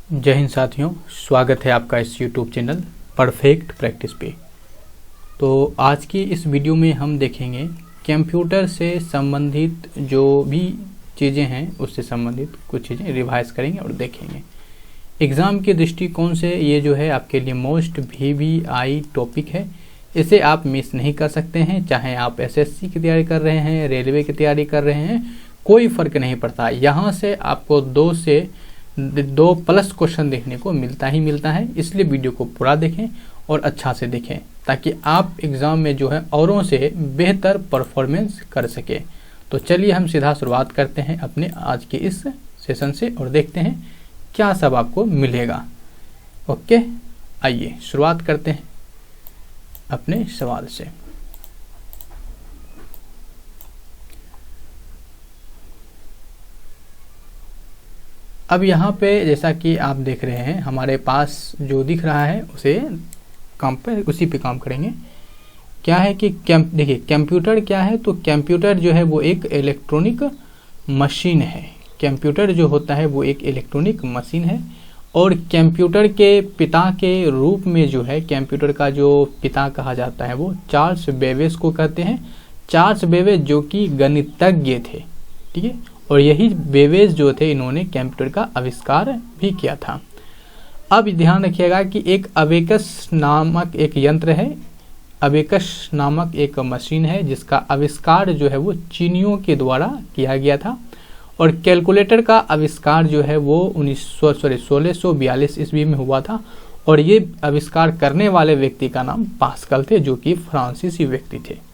जय हिंद साथियों, स्वागत है आपका इस YouTube चैनल परफेक्ट प्रैक्टिस पे। तो आज की इस वीडियो में हम देखेंगे कंप्यूटर से संबंधित जो भी चीज़ें हैं उससे संबंधित कुछ चीज़ें रिवाइज करेंगे और देखेंगे। एग्ज़ाम के दृष्टिकोण से ये जो है आपके लिए मोस्ट VVI टॉपिक है। इसे आप मिस नहीं कर सकते हैं, चाहे आप SSC की तैयारी कर रहे हैं, रेलवे की तैयारी कर रहे हैं, कोई फ़र्क नहीं पड़ता। यहाँ से आपको 2+ क्वेश्चन देखने को मिलता ही मिलता है। इसलिए वीडियो को पूरा देखें और अच्छा से देखें ताकि आप एग्ज़ाम में जो है औरों से बेहतर परफॉर्मेंस कर सके। तो चलिए हम सीधा शुरुआत करते हैं अपने आज के इस सेशन से और देखते हैं क्या सब आपको मिलेगा। ओके, आइए शुरुआत करते हैं अपने सवाल से। अब यहाँ पे जैसा कि आप देख रहे हैं हमारे पास जो दिख रहा है उसी पे काम करेंगे। क्या है कि देखिए कंप्यूटर क्या है, तो कंप्यूटर जो है वो एक इलेक्ट्रॉनिक मशीन है। कंप्यूटर जो होता है वो एक इलेक्ट्रॉनिक मशीन है और कंप्यूटर के पिता के रूप में जो है कंप्यूटर का जो पिता कहा जाता है वो चार्ल्स बेबेज को कहते हैं। चार्ल्स बेबेज जो कि गणितज्ञ थे, ठीक है, और यही बेबेज जो थे इन्होंने कंप्यूटर का आविष्कार भी किया था। अब ध्यान रखिएगा कि एक अबेकस नामक एक यंत्र है, अबेकस नामक एक मशीन है जिसका आविष्कार जो है वो चीनियों के द्वारा किया गया था। और कैलकुलेटर का आविष्कार जो है वो 1642 ईस्वी में हुआ था और ये आविष्कार करने वाले व्यक्ति का नाम पास्कल थे जो कि फ्रांसीसी व्यक्ति थे।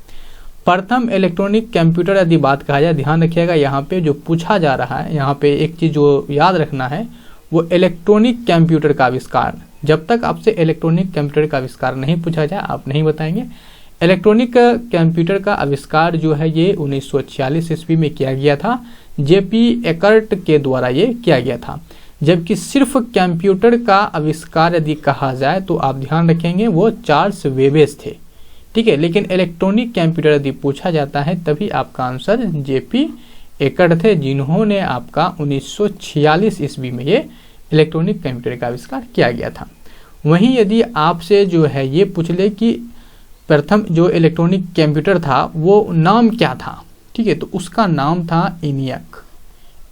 प्रथम इलेक्ट्रॉनिक कंप्यूटर यदि बात कहा जाए, ध्यान रखिएगा यहाँ पे जो पूछा जा रहा है, यहाँ पे एक चीज़ जो याद रखना है वो इलेक्ट्रॉनिक कंप्यूटर का आविष्कार। जब तक आपसे इलेक्ट्रॉनिक कंप्यूटर का आविष्कार नहीं पूछा जाए आप नहीं बताएंगे। इलेक्ट्रॉनिक कंप्यूटर का आविष्कार जो है ये 1946 ईस्वी में किया गया था, JP एकर्ट के द्वारा ये किया गया था। जबकि सिर्फ कंप्यूटर का आविष्कार यदि कहा जाए तो आप ध्यान रखेंगे वो चार्ल्स बेबेज थे, ठीक है। लेकिन इलेक्ट्रॉनिक कंप्यूटर यदि पूछा जाता है तभी आपका आंसर JP एकर्ट थे, जिन्होंने आपका 1946 ईस्वी में ये इलेक्ट्रॉनिक कंप्यूटर का आविष्कार किया गया था। वहीं यदि आपसे जो है ये पूछ ले कि प्रथम जो इलेक्ट्रॉनिक कंप्यूटर था वो नाम क्या था, ठीक है, तो उसका नाम था ENIAC।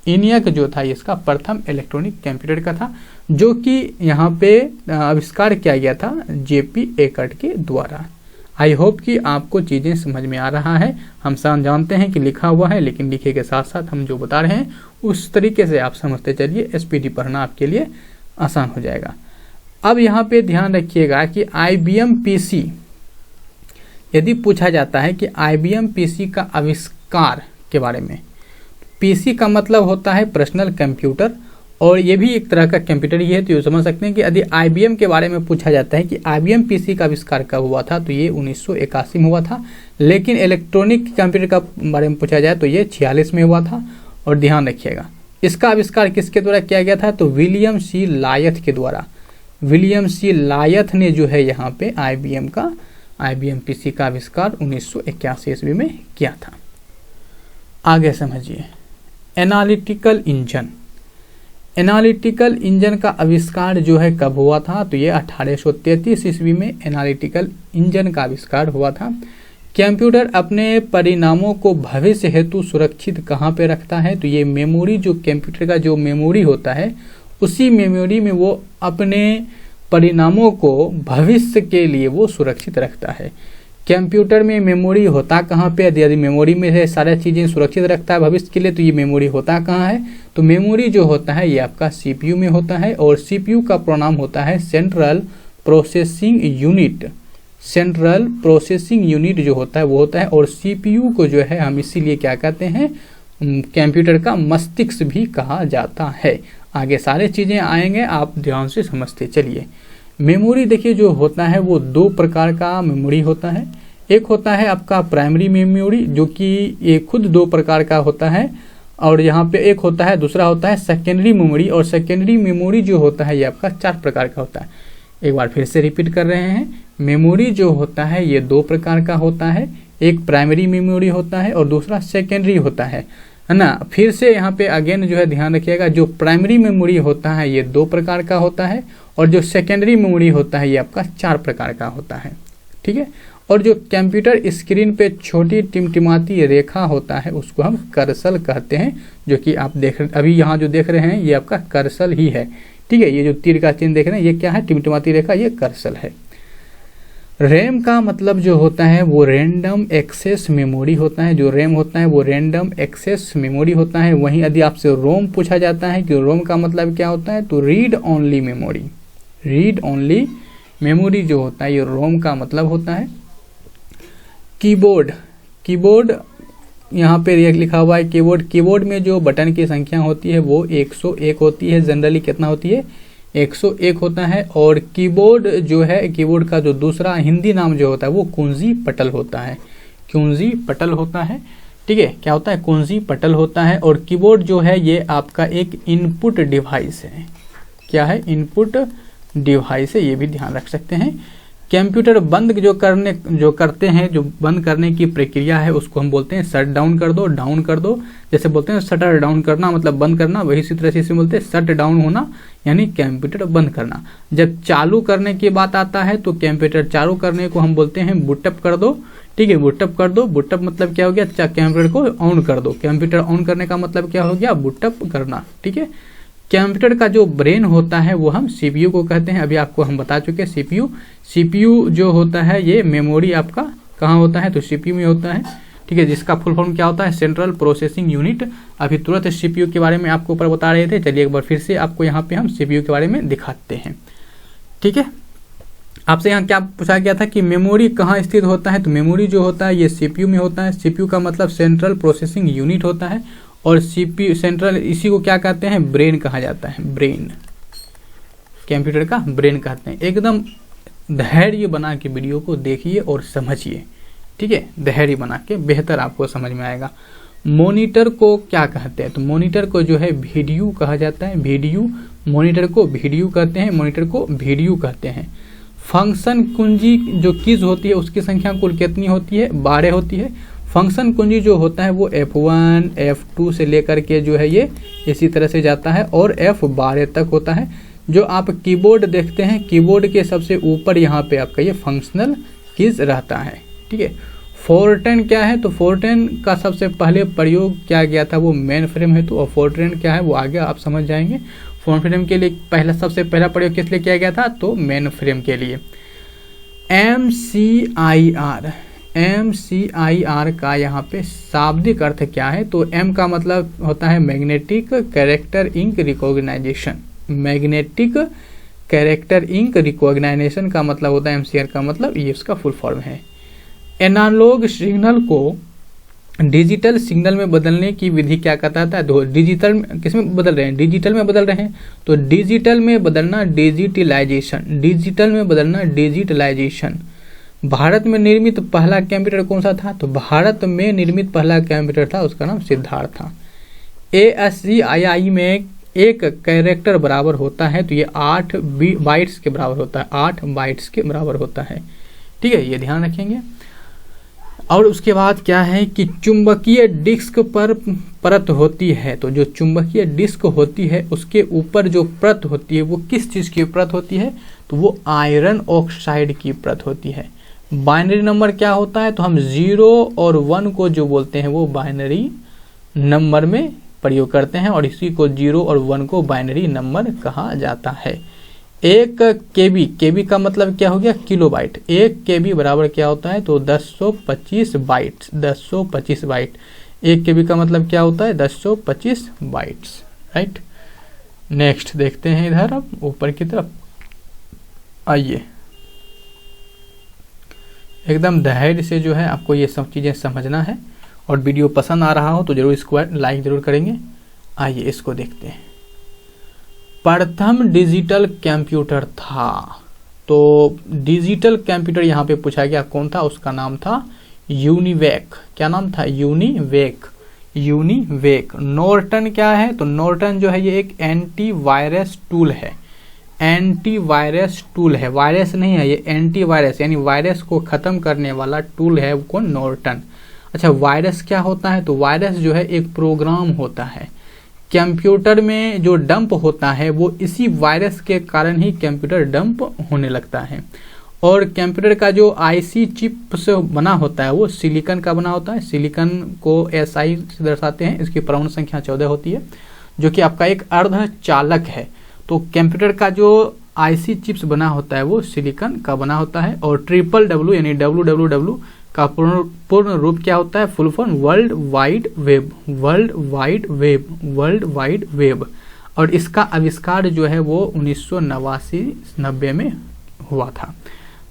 ENIAC जो था इसका प्रथम इलेक्ट्रॉनिक कंप्यूटर का था जो कि यहाँ पे आविष्कार किया गया था JP एकर्ट के द्वारा। आई होप कि आपको चीज़ें समझ में आ रहा है। हम जानते हैं कि लिखा हुआ है, लेकिन लिखे के साथ साथ हम जो बता रहे हैं उस तरीके से आप समझते चलिए, SPD पढ़ना आपके लिए आसान हो जाएगा। अब यहाँ पे ध्यान रखिएगा कि IBM PC यदि पूछा जाता है कि IBM PC का आविष्कार के बारे में, PC का मतलब होता है पर्सनल कंप्यूटर और ये भी एक तरह का कंप्यूटर ही है, तो ये समझ सकते हैं कि यदि IBM के बारे में पूछा जाता है कि IBM PC का आविष्कार कब हुआ था तो ये 1981 में हुआ था। लेकिन इलेक्ट्रॉनिक कंप्यूटर का बारे में पूछा जाए तो ये 46 में हुआ था। और ध्यान रखिएगा इसका आविष्कार किसके द्वारा किया गया था, तो विलियम सी लायथ के द्वारा। विलियम सी लायथ ने जो है यहाँ पे IBM PC का आविष्कार 1981 ईस्वी में किया था। आगे समझिए एनालिटिकल इंजन। एनालिटिकल इंजन का आविष्कार जो है कब हुआ था, तो ये 1833 ईस्वी में एनालिटिकल इंजन का आविष्कार हुआ था। कंप्यूटर अपने परिणामों को भविष्य हेतु सुरक्षित कहाँ पे रखता है, तो ये मेमोरी, जो कंप्यूटर का जो मेमोरी होता है उसी मेमोरी में वो अपने परिणामों को भविष्य के लिए वो सुरक्षित रखता है। कंप्यूटर में मेमोरी होता कहाँ पे, यदि मेमोरी में है सारी चीज़ें सुरक्षित रखता है भविष्य के लिए, तो ये मेमोरी होता कहाँ है, तो मेमोरी जो होता है ये आपका CPU में होता है और CPU का प्रोनाम होता है central processing unit. Central processing unit जो होता है वो होता है, और CPU को जो है हम इसीलिए क्या कहते हैं, कंप्यूटर का मस्तिष्क भी कहा जाता है। आगे सारे चीज़ें आएंगे, आप ध्यान से समझते चलिए। मेमोरी देखिए जो होता है वो 2 प्रकार का मेमोरी होता है। एक होता है आपका प्राइमरी मेमोरी जो कि ये खुद 2 प्रकार का होता है, और यहाँ पे एक होता है, दूसरा होता है सेकेंडरी मेमोरी। और सेकेंडरी मेमोरी जो होता है ये आपका 4 प्रकार का होता है। एक बार फिर से रिपीट कर रहे हैं, मेमोरी जो होता है ये 2 प्रकार का होता है। एक प्राइमरी मेमोरी होता है और दूसरा सेकेंडरी होता है। है ना। फिर से यहाँ पे अगेन जो है ध्यान रखिएगा, जो प्राइमरी मेमोरी होता है ये 2 प्रकार का होता है, और जो सेकेंडरी मेमोरी होता है ये आपका 4 प्रकार का होता है, ठीक है। और जो कंप्यूटर स्क्रीन पे छोटी टिमटिमाती रेखा होता है उसको हम कर्सर कहते हैं, जो कि आप अभी यहाँ जो देख रहे हैं ये आपका कर्सर ही है, ठीक है। ये जो तीर का चिन्ह देख रहे हैं ये क्या है, टिमटिमाती रेखा, ये कर्सर है। रैम का मतलब जो होता है वो रैंडम एक्सेस मेमोरी होता है, जो रैम होता है वो रैंडम एक्सेस मेमोरी होता है। वहीं यदि आपसे रोम पूछा जाता है कि रोम का मतलब क्या होता है, तो read only memory, read only memory जो होता है ये रोम का मतलब होता है। कीबोर्ड, कीबोर्ड यहाँ पे ये लिखा हुआ है कीबोर्ड, कीबोर्ड में जो बटन की संख्या होती है वो 101 होती है, जनरली कितना होती है, 101 होता है। और कीबोर्ड जो है, कीबोर्ड का जो दूसरा हिंदी नाम जो होता है वो कुंजी पटल होता है, कुंजी पटल होता है, ठीक है। क्या होता है, कुंजी पटल होता है। और कीबोर्ड जो है ये आपका एक इनपुट डिवाइस है, क्या है, इनपुट डिवाइस है, ये भी ध्यान रख सकते हैं। कंप्यूटर बंद जो करते हैं, जो बंद करने की प्रक्रिया है उसको हम बोलते हैं शट डाउन कर दो, डाउन कर दो। जैसे बोलते हैं शटर डाउन करना मतलब बंद करना, वही इसी तरह से इसे बोलते हैं शट डाउन होना, यानी कंप्यूटर बंद करना। जब चालू करने की बात आता है तो कंप्यूटर चालू करने को हम बोलते हैं बूटअप कर दो, ठीक है, बूटअप कर दो। बूटअप मतलब क्या हो गया, कंप्यूटर को ऑन कर दो, कंप्यूटर ऑन करने का मतलब क्या हो गया, बूटअप करना, ठीक है। कंप्यूटर का जो ब्रेन होता है वो हम सीपीयू को कहते हैं, अभी आपको हम बता चुके हैं सीपीयू। सीपीयू जो होता है ये मेमोरी आपका कहाँ होता है, तो सीपीयू में होता है, ठीक है, जिसका फुल फॉर्म क्या होता है, सेंट्रल प्रोसेसिंग यूनिट। अभी तुरंत सीपीयू के बारे में आपको ऊपर बता रहे थे, चलिए एक बार फिर से आपको यहाँ पे हम सीपीयू के बारे में दिखाते हैं, ठीक है। आपसे यहाँ क्या पूछा गया था कि मेमोरी कहाँ स्थित होता है, तो मेमोरी जो होता है ये सीपीयू में होता है। सीपीयू का मतलब सेंट्रल प्रोसेसिंग यूनिट होता है, और सीपीयू सेंट्रल, इसी को क्या कहते हैं, ब्रेन कहा जाता है, ब्रेन, कंप्यूटर का ब्रेन कहते हैं। एकदम धैर्य बना के वीडियो को देखिए और समझिए, ठीक है, धैर्य बना के, बेहतर आपको समझ में आएगा। मॉनिटर को क्या कहते हैं, तो मॉनिटर को जो है वीडियो कहा जाता है, वीडियो, मॉनिटर को वीडियो कहते हैं, मॉनिटर को वीडियो कहते हैं। फंक्शन कुंजी जो कीज होती है उसकी संख्या कुल कितनी होती है, 12 होती है। फंक्शन कुंजी जो होता है वो F1 F2 से लेकर के जो है ये इसी तरह से जाता है और F12 तक होता है। जो आप कीबोर्ड देखते हैं, कीबोर्ड के सबसे ऊपर यहाँ पे आपका ये फंक्शनल कीज रहता है, ठीक है। फोर्ट्रैन क्या है, तो फोर्ट्रैन का सबसे पहले प्रयोग किया गया था वो मेन फ्रेम हेतु, और फोर्ट्रैन क्या है वो आगे आप समझ जाएंगे। फोर्ट्रैन के लिए सबसे पहला प्रयोग किस लिए किया गया था, तो मेन फ्रेम के लिए। MCIR का यहाँ पे शाब्दिक अर्थ क्या है, तो M का मतलब होता है magnetic character ink recognition, magnetic character ink recognition का मतलब होता है MCIR का मतलब, ये उसका फुल फॉर्म है। एनालॉग सिग्नल को डिजिटल सिग्नल में बदलने की विधि क्या कहता है, तो डिजिटल किस में बदल रहे हैं, डिजिटल में बदल रहे हैं, तो डिजिटल में बदलना डिजिटलाइजेशन, डिजिटल में बदलना डिजिटलाइजेशन। भारत में निर्मित पहला कंप्यूटर कौन सा था, तो भारत में निर्मित पहला कंप्यूटर था उसका नाम सिद्धार्थ था। ASCII में एक कैरेक्टर बराबर होता है, तो ये 8 बाइट्स के बराबर होता है, 8 बाइट्स के बराबर होता है, ठीक है, ये ध्यान रखेंगे। और उसके बाद क्या है कि चुंबकीय डिस्क पर परत होती है, तो जो चुंबकीय डिस्क होती है उसके ऊपर जो परत होती है वो किस चीज़ की परत होती है, तो वो आयरन ऑक्साइड की परत होती है। बाइनरी नंबर क्या होता है, तो हम 0 और 1 को जो बोलते हैं वो बाइनरी नंबर में प्रयोग करते हैं, और इसी को 0 और 1 को बाइनरी नंबर कहा जाता है। 1 KB का मतलब क्या हो गया, किलोबाइट। 1 KB बराबर क्या होता है, तो 1025 बाइट्स, 1025 बाइट। 1 KB का मतलब क्या होता है, 1025 बाइट्स, राइट। नेक्स्ट देखते हैं इधर, अब ऊपर की तरफ आइए। एकदम धैर्य से जो है आपको ये सब चीज़ें समझना है, और वीडियो पसंद आ रहा हो तो जरूर इसको लाइक जरूर करेंगे। आइए इसको देखते हैं। प्रथम डिजिटल कंप्यूटर था, तो डिजिटल कंप्यूटर यहाँ पे पूछा गया कौन था, उसका नाम था यूनिवेक। क्या नाम था, यूनिवेक, यूनिवेक। नॉर्टन क्या है, तो नॉर्टन जो है ये एक एंटीवायरस टूल है, एंटीवायरस टूल है, वायरस नहीं है ये, एंटीवायरस यानी वायरस को खत्म करने वाला टूल है वो नॉर्टन। अच्छा, वायरस क्या होता है? तो वायरस जो है एक प्रोग्राम होता है। कंप्यूटर में जो डंप होता है वो इसी वायरस के कारण ही कंप्यूटर डंप होने लगता है। और कंप्यूटर का जो आईसी चिप से बना होता है वो सिलिकॉन का बना होता है। सिलिकॉन को SI से दर्शाते हैं, इसकी परमाणु संख्या 14 होती है, जो कि आपका एक अर्धचालक है। तो कंप्यूटर का जो आईसी चिप्स बना होता है वो सिलिकॉन का बना होता है। और WWW यानी WWW का पूर्ण रूप क्या होता है? Full form world wide web, world wide web, world wide web. और इसका आविष्कार जो है वो 1989-90 में हुआ था।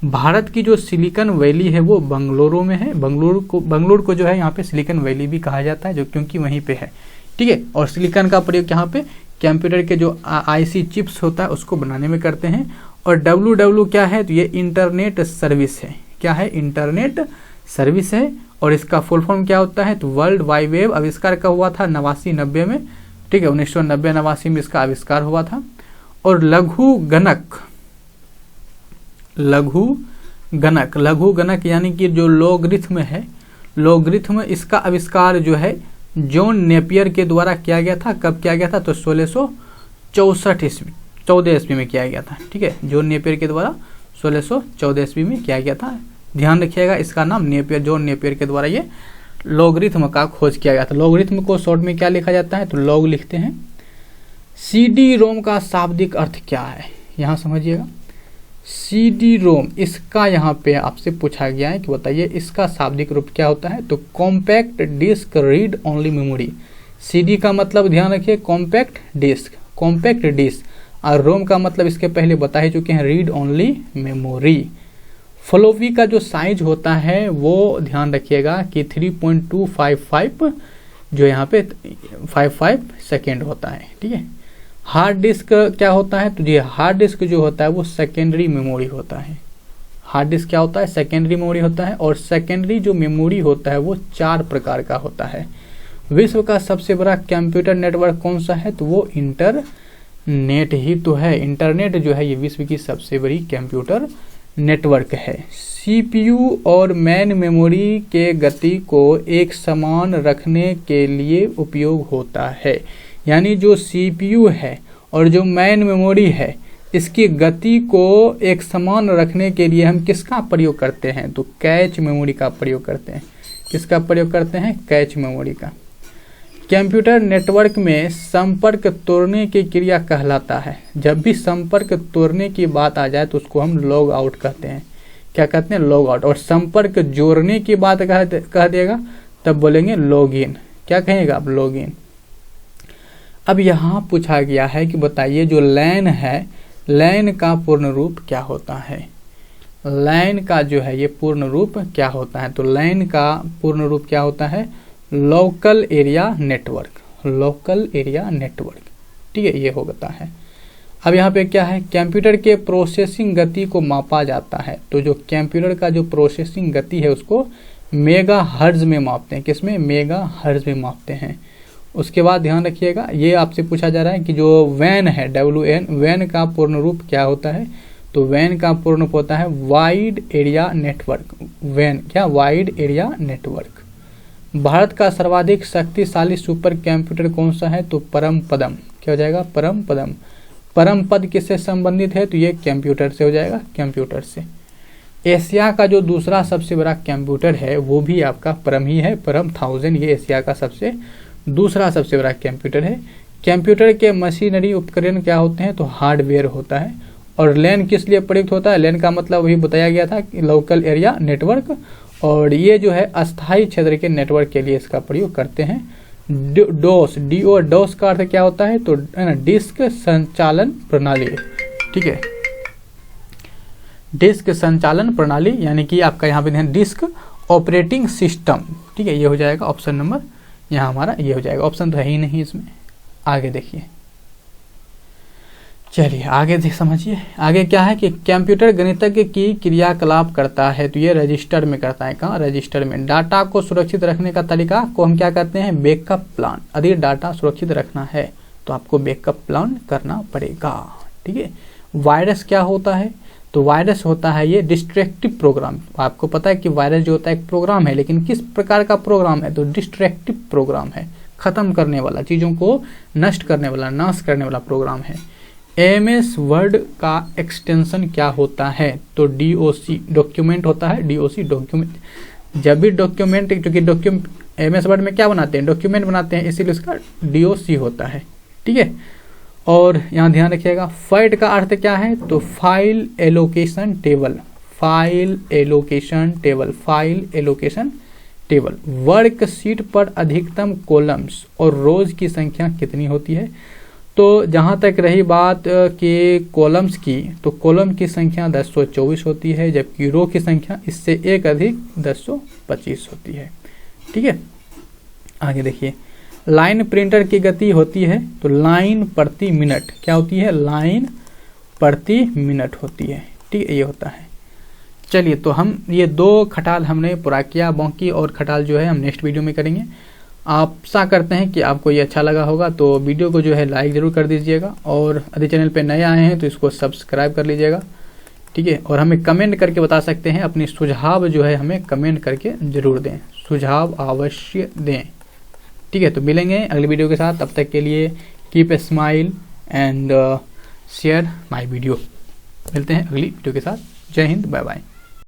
भारत की जो सिलिकॉन वैली है वो बंगलुरु में है। बंगलुरु को जो है यहाँ पे सिलिकॉन वैली भी कहा जाता है, जो क्योंकि वहीं पे है, ठीक है। और सिलिकॉन का प्रयोग यहाँ पे कंप्यूटर के जो आईसी चिप्स होता है उसको बनाने में करते हैं। और WWW क्या है? तो ये इंटरनेट सर्विस है। क्या है? इंटरनेट सर्विस है। और इसका फुल फॉर्म क्या होता है? तो वर्ल्ड वाइड वेब। आविष्कार का हुआ था 89-90 में, ठीक है, 1990-89 में इसका आविष्कार हुआ था। और लघु गणक यानी कि जो लॉगरिथम है, लॉगरिथम, इसका आविष्कार जो है जॉन नेपियर के द्वारा किया गया था। कब किया गया था? तो 14 ईस्वी में किया गया था, ठीक है। जॉन नेपियर के द्वारा 1614 ईस्वी में किया गया था। ध्यान रखिएगा, इसका नाम नेपियर, जॉन नेपियर के द्वारा ये लॉगरिथम का खोज किया गया था। लॉगरिथम को शॉर्ट में क्या लिखा जाता है? तो लॉग लिखते हैं। CD-ROM का शाब्दिक अर्थ क्या है? यहाँ समझिएगा, CD-ROM, इसका यहाँ पे आपसे पूछा गया है कि बताइए इसका शाब्दिक रूप क्या होता है? तो compact disc read only memory. CD का मतलब ध्यान रखिए कॉम्पैक्ट डिस्क, कॉम्पैक्ट डिस्क। और रोम का मतलब इसके पहले बता ही चुके हैं, रीड ओनली मेमोरी। फ्लोपी का जो साइज होता है वो ध्यान रखिएगा कि 3.255 जो यहाँ पे 55 सेकेंड होता है, ठीक है। हार्ड डिस्क क्या होता है? तो ये हार्ड डिस्क जो होता है वो सेकेंडरी मेमोरी होता है। हार्ड डिस्क क्या होता है? सेकेंडरी मेमोरी होता है। और सेकेंडरी जो मेमोरी होता है वो 4 प्रकार का होता है। विश्व का सबसे बड़ा कंप्यूटर नेटवर्क कौन सा है? तो वो इंटरनेट ही तो है। इंटरनेट जो है ये विश्व की सबसे बड़ी कंप्यूटर नेटवर्क है। CPU और मेन मेमोरी के गति को एक समान रखने के लिए उपयोग होता है। यानी जो CPU है और जो मेन मेमोरी है इसकी गति को एक समान रखने के लिए हम किसका प्रयोग करते हैं? तो कैच मेमोरी का प्रयोग करते हैं। किसका प्रयोग करते हैं? कैच मेमोरी का। कंप्यूटर नेटवर्क में संपर्क तोड़ने की क्रिया कहलाता है। जब भी संपर्क तोड़ने की बात आ जाए तो उसको हम लॉग आउट कहते हैं। क्या कहते हैं? Log out. और संपर्क जोड़ने की बात कह देगा तब बोलेंगे लॉग इन। क्या कहेगा आप? Log in. अब यहाँ पूछा गया है कि बताइए जो लैन है, लैन का पूर्ण रूप क्या होता है? लैन का जो है ये पूर्ण रूप क्या होता है? तो लैन का पूर्ण रूप क्या होता है? Local area network, local area network, ठीक है, ये होता है। अब यहाँ पे क्या है? कंप्यूटर के प्रोसेसिंग गति को मापा जाता है। तो जो कंप्यूटर का जो प्रोसेसिंग गति है उसको मेगा हर्ट्ज में मापते हैं। किसमें? मेगा हर्ट्ज में मापते हैं। उसके बाद ध्यान रखिएगा, ये आपसे पूछा जा रहा है कि जो वैन है, WAN, वैन का पूर्ण रूप क्या होता है? तो वैन का पूर्ण रूप होता है वाइड एरिया नेटवर्क। वैन क्या? Wide area network. भारत का सर्वाधिक शक्तिशाली सुपर कंप्यूटर कौन सा है? तो परमपदम। क्या हो जाएगा? परमपदम। परमपद किससे संबंधित है? तो ये कंप्यूटर से हो जाएगा, कंप्यूटर से। एशिया का जो दूसरा सबसे बड़ा कंप्यूटर है वो भी आपका परम ही है, परम 1000। ये एशिया का दूसरा सबसे बड़ा कंप्यूटर है। कंप्यूटर के मशीनरी उपकरण क्या होते हैं? तो हार्डवेयर होता है। और लैन किस लिए प्रयुक्त होता है? लैन का मतलब वही बताया गया था कि लोकल एरिया नेटवर्क। और ये जो है अस्थायी क्षेत्र के नेटवर्क के लिए इसका प्रयोग करते हैं। डोस, डोस का अर्थ क्या होता है? तो डिस्क संचालन प्रणाली, ठीक है, डिस्क संचालन प्रणाली, यानी कि आपका यहाँ पे डिस्क ऑपरेटिंग सिस्टम, ठीक है, ये हो जाएगा ऑप्शन नंबर, यहाँ हमारा ये हो जाएगा। ऑप्शन तो है ही नहीं इसमें। आगे देखिए, चलिए आगे समझिए। आगे क्या है कि कंप्यूटर गणितज्ञ की क्रियाकलाप करता है, तो ये रजिस्टर में करता है। कहाँ? रजिस्टर में। डाटा को सुरक्षित रखने का तरीका को हम क्या कहते हैं? Backup plan. यदि डाटा सुरक्षित रखना है तो आपको बैकअप प्लान करना पड़ेगा, ठीक है। वायरस क्या होता है? तो वायरस होता है ये डिस्ट्रक्टिव प्रोग्राम। आपको पता है कि वायरस जो होता है एक प्रोग्राम है, लेकिन किस प्रकार का प्रोग्राम है, तो डिस्ट्रक्टिव प्रोग्राम है, खत्म करने वाला, चीज़ों को नष्ट करने वाला, नाश करने वाला प्रोग्राम है। एमएस वर्ड का एक्सटेंशन क्या होता है, तो डीओसी डॉक्यूमेंट होता है, डीओसी डॉक्यूमेंट। जब भी डॉक्यूमेंट, क्योंकि एमएस वर्ड में क्या बनाते हैं, डॉक्यूमेंट बनाते हैं, इसीलिए उसका डीओसी होता है, ठीक है। और यहाँ ध्यान रखिएगा फैट का अर्थ क्या है, तो file allocation table, file allocation table, file allocation table. Worksheet पर अधिकतम कॉलम्स और रोज की संख्या कितनी होती है, तो जहाँ तक रही बात कि कॉलम्स की, तो कॉलम की संख्या 1024 होती है, जबकि रो की संख्या इससे एक अधिक 1025 होती है, ठीक है। आगे देखिए लाइन प्रिंटर की गति होती है, तो लाइन प्रति मिनट क्या होती है, लाइन प्रति मिनट होती है, ठीक है, ये होता है। चलिए तो हम ये 2 खटाल हमने पूरा किया, बाकी और खटाल जो है हम नेक्स्ट वीडियो में करेंगे। आप आशा करते हैं कि आपको ये अच्छा लगा होगा, तो वीडियो को जो है लाइक ज़रूर कर दीजिएगा, और यदि चैनल पे नए आए हैं तो इसको सब्सक्राइब कर लीजिएगा, ठीक है। और हमें कमेंट करके बता सकते हैं, अपनी सुझाव जो है हमें कमेंट करके ज़रूर दें, सुझाव अवश्य दें, ठीक है। तो मिलेंगे अगली वीडियो के साथ, तब तक के लिए keep a smile and share my video. मिलते हैं अगली वीडियो के साथ। जय हिंद, बाय बाय।